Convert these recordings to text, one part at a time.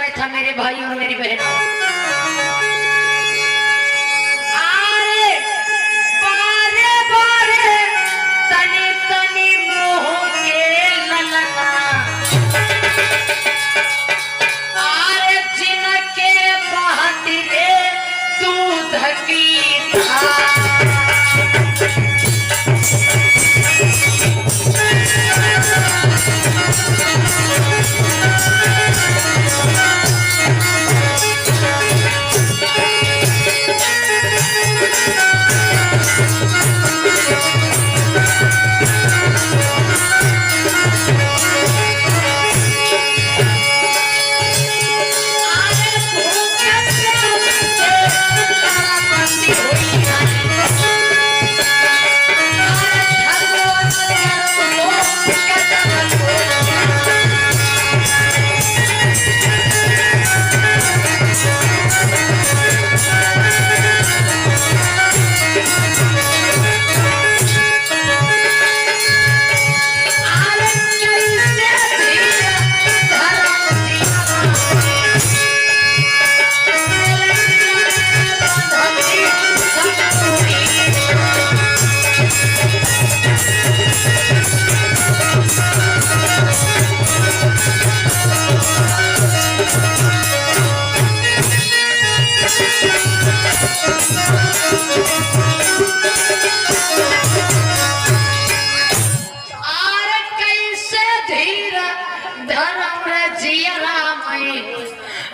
समय था मेरे भाई और मेरी बहनों। बारे बारे तनी तनी मोह के ललना, जिनके बहती रे दूध की धार।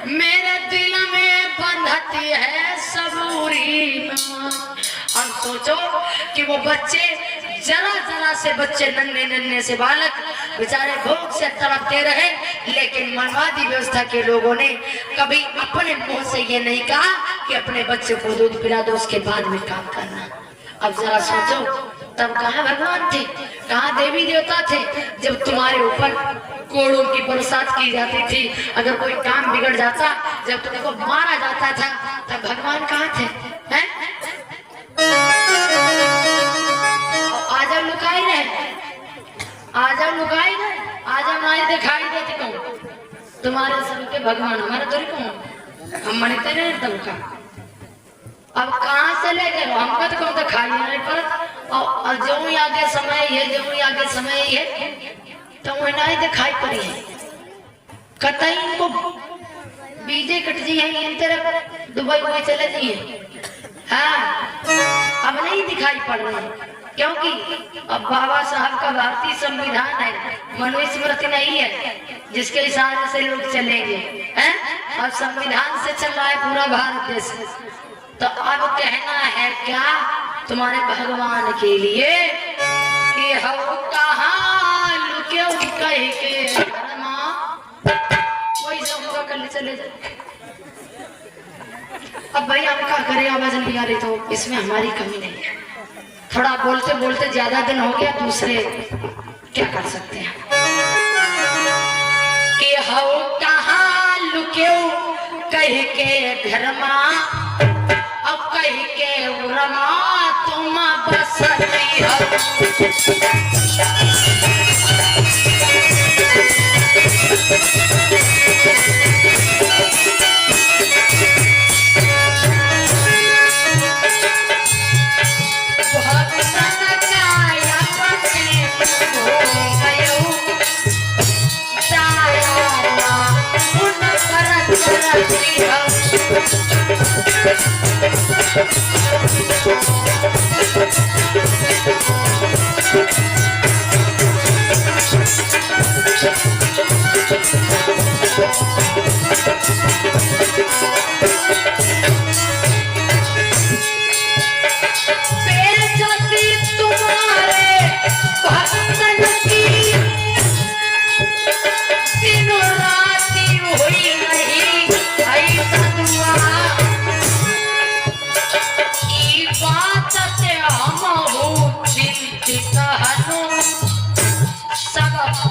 मेरे दिल में बंधती है सबूरी। और सोचो कि वो बच्चे जरा जरा से बच्चे नन्हे नन्हे से बालक बेचारे भूख से तड़पते रहे, लेकिन मनवादी व्यवस्था के लोगों ने कभी अपने मुंह से ये नहीं कहा कि अपने बच्चे को दूध पिला दो, उसके बाद में काम करना। अब जरा सोचो तब कहाँ भगवान थे, कहाँ देवी देवता थे, जब तुम्हारे ऊपर कोड़ों की बरसात की जाती थी। अगर कोई काम बिगड़ जाता, जब तुमको मारा जाता था, तब भगवान कहाँ थे? हैं? आज हम लुकाई रहे, आज हम लुकाई रहे, आज हम नहीं दिखाई देते कौन तुम्हारे सभी के भगवान, हमारे तो कौन हम मरते रहे तब का। अब कहाँ से ले गए हमका तो कौन दिखाई नहीं पड़ता। और जो ही आगे समय है, जो ही आगे समय है तो वो नहीं दिखाई पड़ी है। कतई इनको बीजे कट जी है, इन तरफ दुबई में चले जाइए। हाँ, अब नहीं दिखाई पड़ रहे, क्योंकि अब बाबा साहब का भारतीय संविधान है, मनुस्मृति नहीं है जिसके इशारे से लोग चलेंगे। हैं? अब संविधान से चल रहा है पूरा भारत देश। तो अब कहना है क्या तुम्हारे भगवान के लिए कि हम कहाँ लुके कह के वही सब करने चले जाए। अब भाई हम क्या करें, आवाज नहीं आ रही तो इसमें हमारी कमी नहीं है। थोड़ा बोलते बोलते ज्यादा दिन हो गया, दूसरे क्या कर सकते हैं। कि हम कहाँ लुके कह के घर माँ, अब कह के उरमा तुम बसती हो।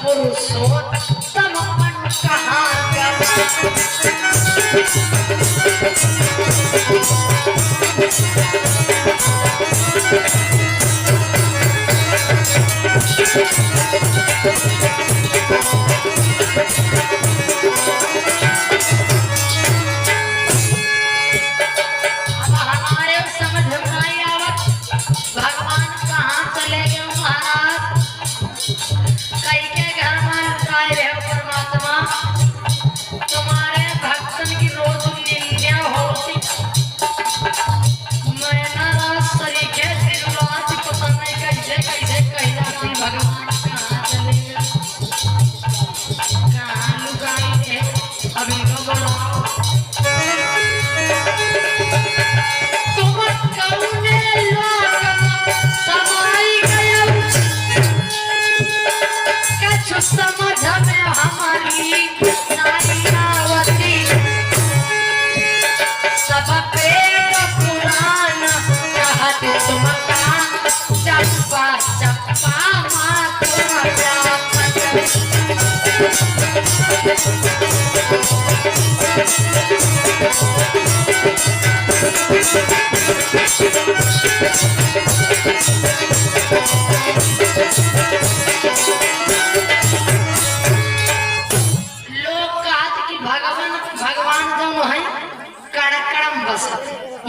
पुरुषोत्तम कहाँ गया।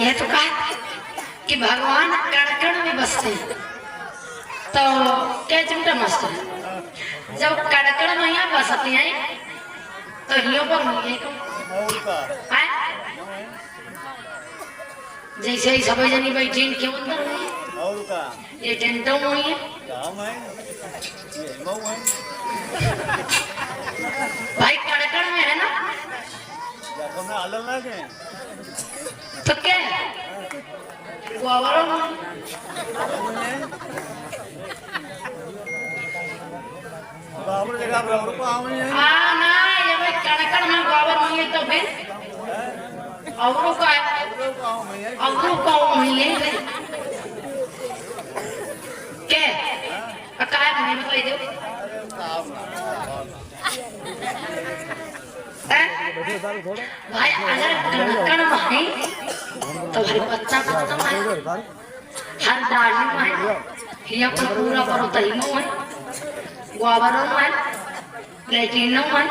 यह तो कहा कि भगवान कण कण में बसते हैं, तो क्या चिमटा मस्त है। जब कण कण में यहाँ बसते हैं तो हियों पर नहीं है जैसे ही सब जनी बैठी क्यों अंदर हुई ये टेंटों में हुई है भाई कण कण में है ना तो क्या गोबरों में हाँ ना ये भाई कड़कड़ में गोबर में तो फिर अवरों का है क्या अकाय नहीं बताइए दो भाई अगर कड़कड़ में तो हर बच्चा खत्म है हर डाली में ये अपन पूरा करो तईमो है गोबरों में लेटिनों में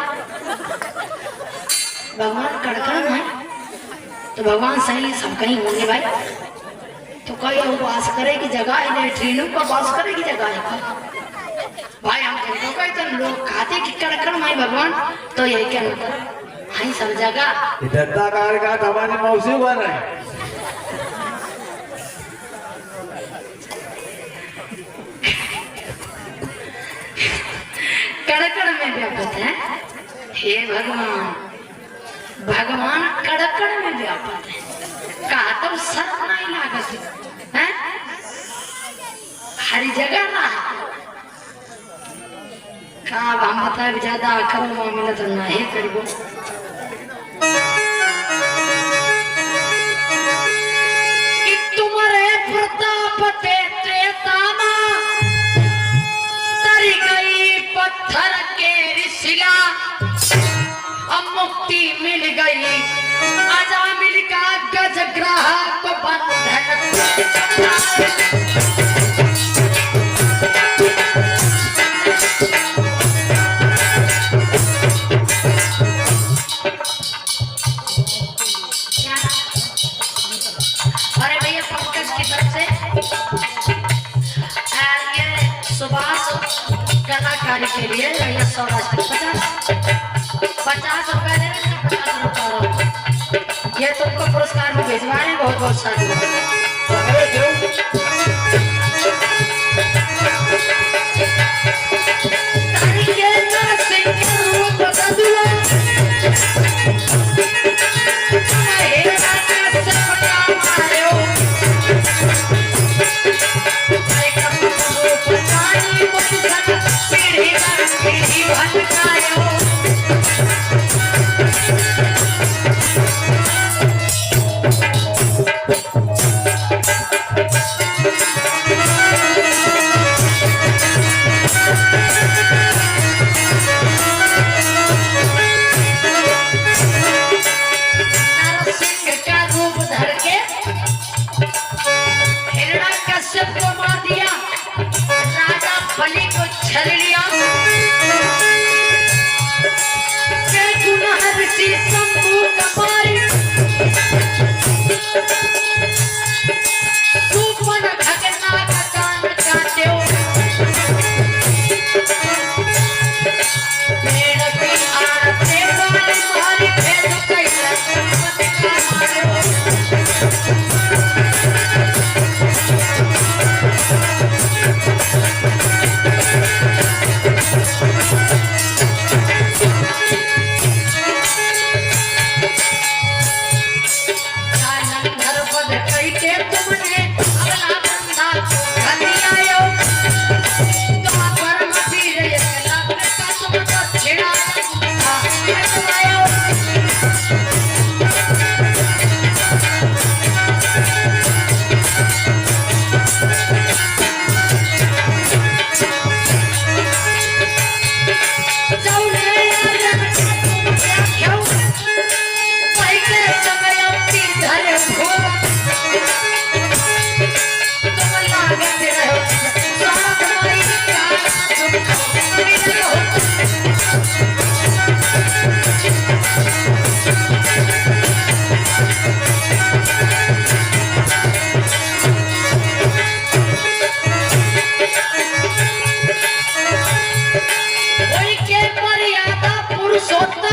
भगवान कड़कड़ में तो भगवान सही सब कहीं होंगे भाई तो कई वास करे की जगह है लेटिनों का वास करे की जगह है भाई हम कहते हैं तो लोग खाते कि कड़कड़ में भगवान तो यही क्या मतलब हाई सब जगह दत्ता कार का हमारी मौसी बन रहा है कड़कड़ में व्यापक है हे भगवान भगवान कड़कड़ में व्यापक है कहा तो शर्म नहीं लागत है हर जगह ना कहा हम बता ज्यादा करो मामला तो ना ही करियो कि तुम्हारे प्रताप ते त्रेतामा तरी गई पत्थर के शिला अब मुक्ति मिल गई अजामिल का गजग्रह को बंधन अरे भैया पंकज की तरफ से ये सुभाष कलाकारी के लिए भैया 100 50 रुपए दे 50 रुपए ये तुमको पुरस्कार में भिजवाए बहुत बहुत सारे सोचते